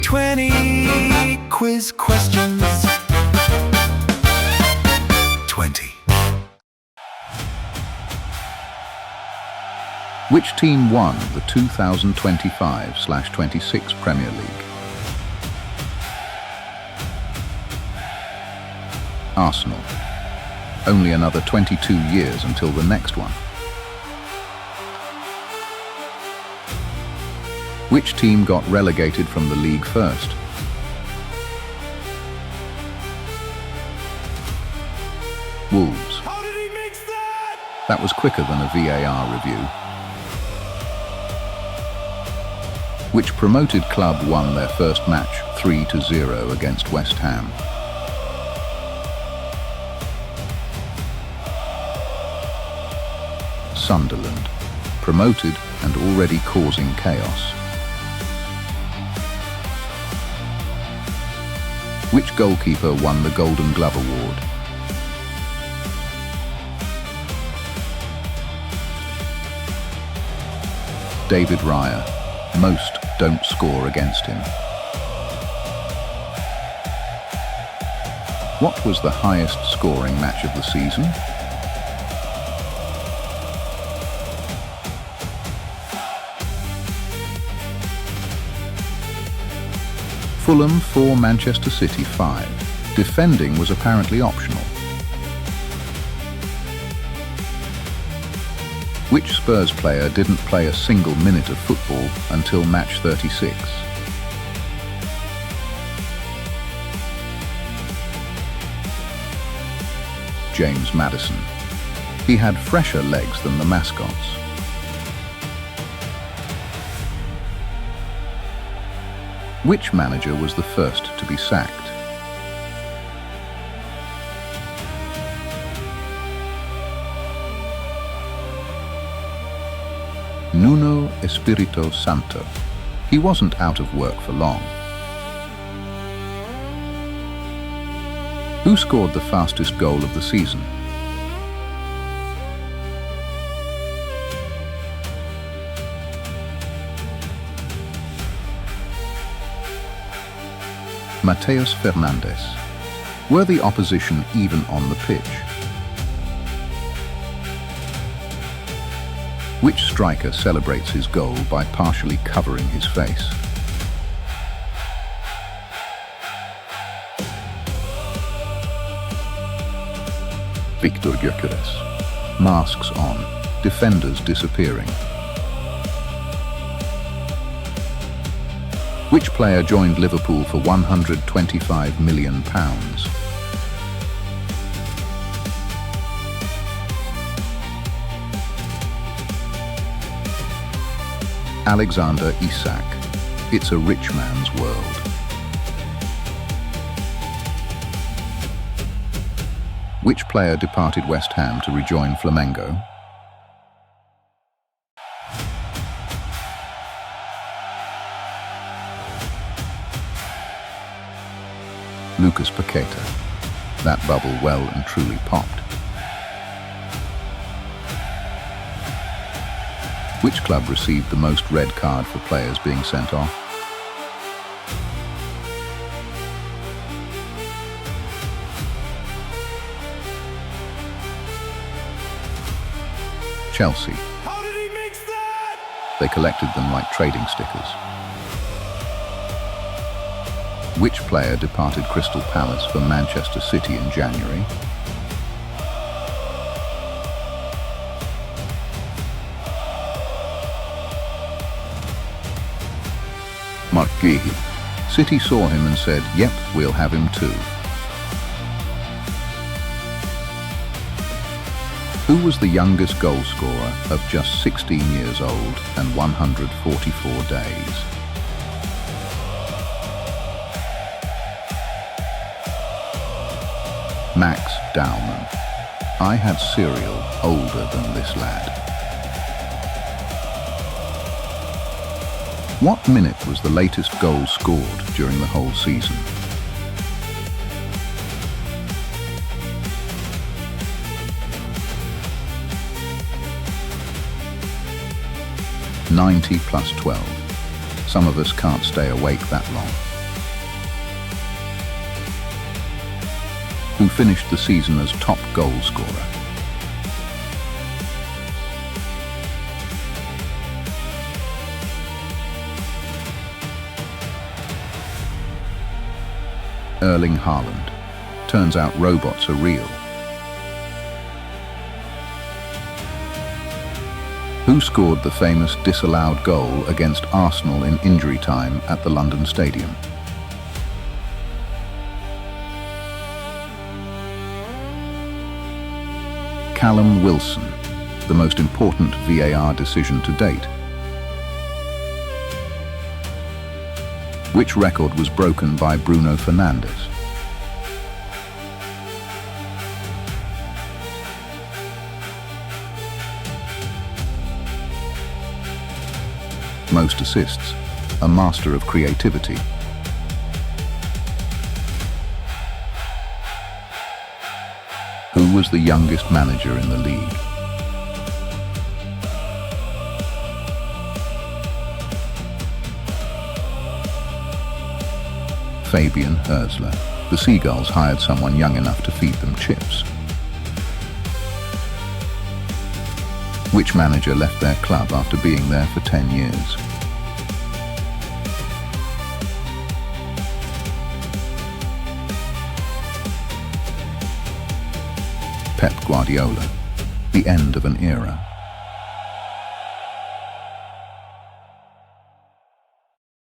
20 quiz questions. 20. Which team won the 2025/26 Premier League? Arsenal. Only another 22 years until the next one. Which team got relegated from the league first? Wolves. How did he mix that? That was quicker than a VAR review. Which promoted club won their first match 3-0 against West Ham? Sunderland. Promoted and already causing chaos. Which goalkeeper won the Golden Glove Award? David Raya. Most don't score against him. What was the highest scoring match of the season? Fulham 4, Manchester City 5. Defending was apparently optional. Which Spurs player didn't play a single minute of football until match 36? James Maddison. He had fresher legs than the mascots. Which manager was the first to be sacked? Nuno Espirito Santo. He wasn't out of work for long. Who scored the fastest goal of the season? Mateus Fernandes. Were the opposition even on the pitch? Which striker celebrates his goal by partially covering his face? Victor Gyökeres. Masks on, defenders disappearing. Which player joined Liverpool for £125 million? Alexander Isak. It's a rich man's world. Which player departed West Ham to rejoin Flamengo? Lucas Paqueta. That bubble well and truly popped. Which club received the most red card for players being sent off? Chelsea. How did he mix that? They collected them like trading stickers. Which player departed Crystal Palace for Manchester City in January? Mark Guehi. City saw him and said, "Yep, we'll have him too." Who was the youngest goal scorer of just 16 years old and 144 days? Max Dowman. I had cereal older than this lad. What minute was the latest goal scored during the whole season? +90 +12. Some of us can't stay awake that long. who finished the season as top goal scorer. Erling Haaland. Turns out robots are real. Who scored the famous disallowed goal against Arsenal in injury time at the London Stadium? Callum Wilson, the most important VAR decision to date. Which record was broken by Bruno Fernandes? Most assists, a master of creativity. Who was the youngest manager in the league? Fabian Herzler. The Seagulls hired someone young enough to feed them chips. Which manager left their club after being there for 10 years? Pep Guardiola. The end of an era.